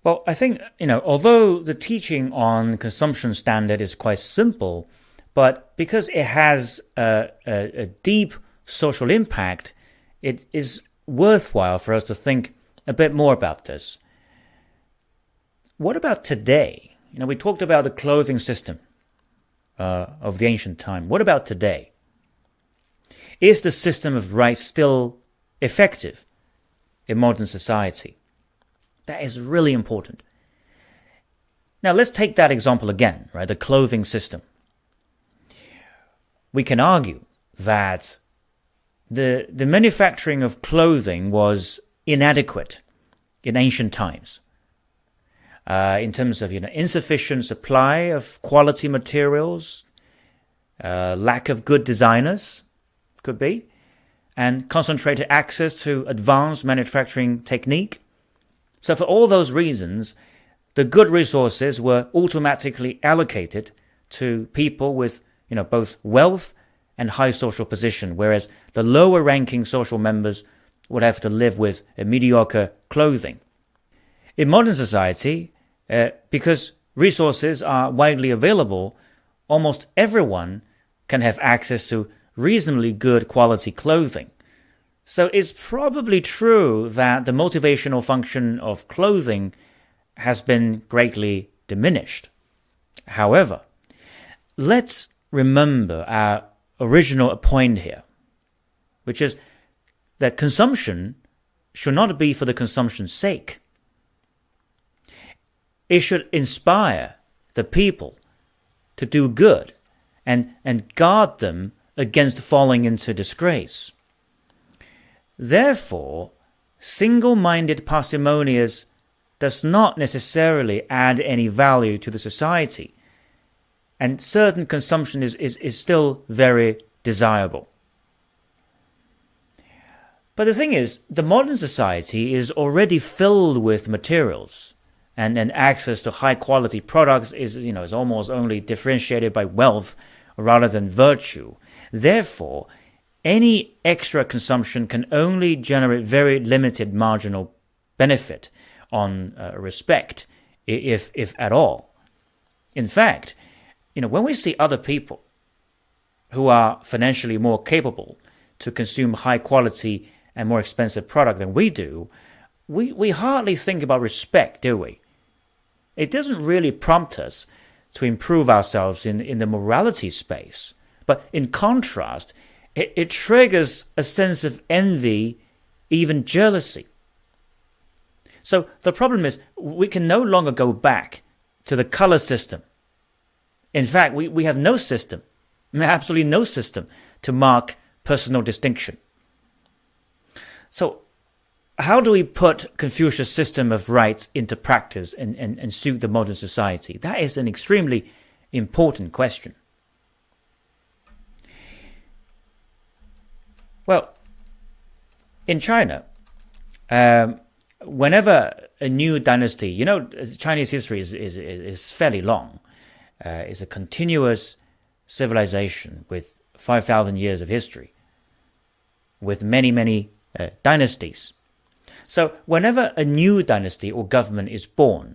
Well, I think, although the teaching on consumption standard is quite simple, but because it has a deep social impact, it is worthwhile for us to think a bit more about this. What about today? We talked about the clothing system of the ancient time. What about today? Is the system of rights still effective in modern society? That is really important. Now let's take that example again, right? The clothing system. We can argue that the manufacturing of clothing was inadequate in ancient times. In terms of insufficient supply of quality materials, lack of good designers, could be, and concentrated access to advanced manufacturing technique. So for all those reasons, the good resources were automatically allocated to people with both wealth and high social position, whereas the lower ranking social members would have to live with a mediocre clothing. In modern society, because resources are widely available, almost everyone can have access to reasonably good quality clothing. So it's probably true that the motivational function of clothing has been greatly diminished. However, let's remember our original point here, which is that consumption should not be for the consumption's sake. It should inspire the people to do good and guard them against falling into disgrace. Therefore, single-minded parsimonious does not necessarily add any value to the society, and certain consumption is still very desirable. But the thing is, the modern society is already filled with materials, and access to high-quality products is almost only differentiated by wealth rather than virtue. Therefore, any extra consumption can only generate very limited marginal benefit on respect, if at all. In fact, when we see other people who are financially more capable to consume high quality and more expensive product than we do, we hardly think about respect, do we? It doesn't really prompt us to improve ourselves in the morality space. But in contrast, it triggers a sense of envy, even jealousy. So the problem is we can no longer go back to the color system. In fact, we have no system, absolutely no system to mark personal distinction. So how do we put Confucius' system of rights into practice and suit the modern society? That is an extremely important question. Well, in China, whenever a new dynasty, Chinese history is fairly long. It's a continuous civilization with 5,000 years of history, with many, many dynasties. So whenever a new dynasty or government is born,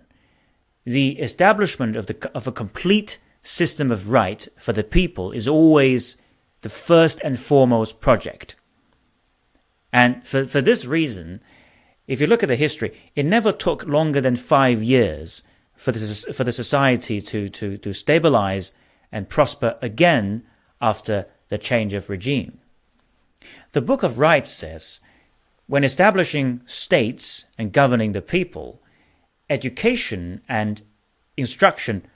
the establishment of a complete system of right for the people is always the first and foremost project. And for this reason, if you look at the history, it never took longer than 5 years for the society to stabilize and prosper again after the change of regime. The Book of Rights says, when establishing states and governing the people, education and instruction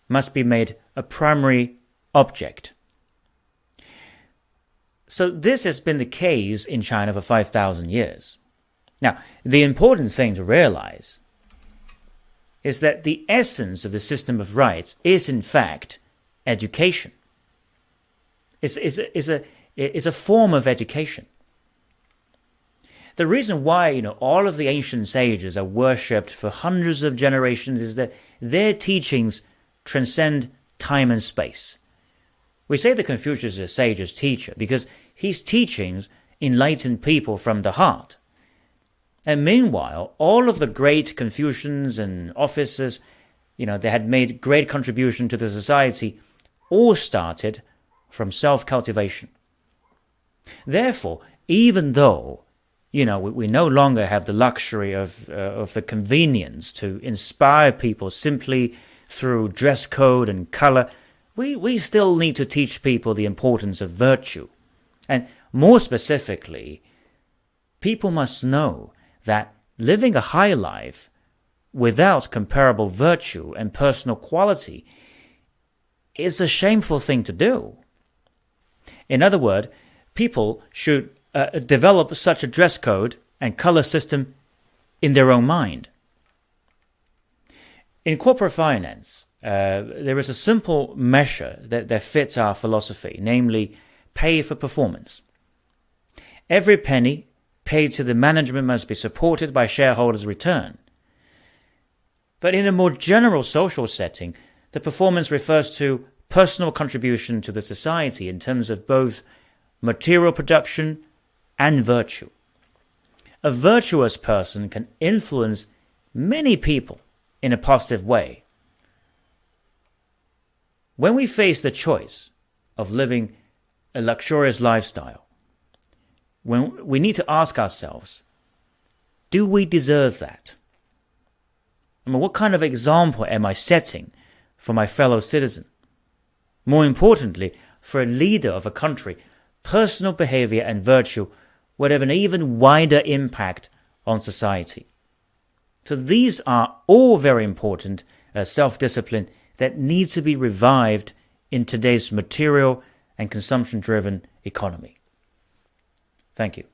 must be made a primary object. So this has been the case in China for 5,000 years. Now, the important thing to realize is that the essence of the system of rights is in fact education. It's a form of education. The reason why all of the ancient sages are worshipped for hundreds of generations is that their teachings transcend time and space. We say that Confucius is a sage's teacher because his teachings enlighten people from the heart. And meanwhile, all of the great Confucians and officers, they had made great contribution to the society, all started from self-cultivation. Therefore, even though, we no longer have the luxury of the convenience to inspire people simply through dress code and color, we still need to teach people the importance of virtue. And more specifically, people must know that living a high life without comparable virtue and personal quality is a shameful thing to do. In other words, people should develop such a dress code and color system in their own mind. In corporate finance, there is a simple measure that fits our philosophy, namely pay for performance. Every penny paid to the management must be supported by shareholders' return. But in a more general social setting, the performance refers to personal contribution to the society in terms of both material production and virtue. A virtuous person can influence many people in a positive way. When we face the choice of living a luxurious lifestyle, when we need to ask ourselves, do we deserve that? What kind of example am I setting for my fellow citizen? More importantly, for a leader of a country, personal behavior and virtue would have an even wider impact on society. So these are all very important self-discipline that needs to be revived in today's material and consumption-driven economy. Thank you.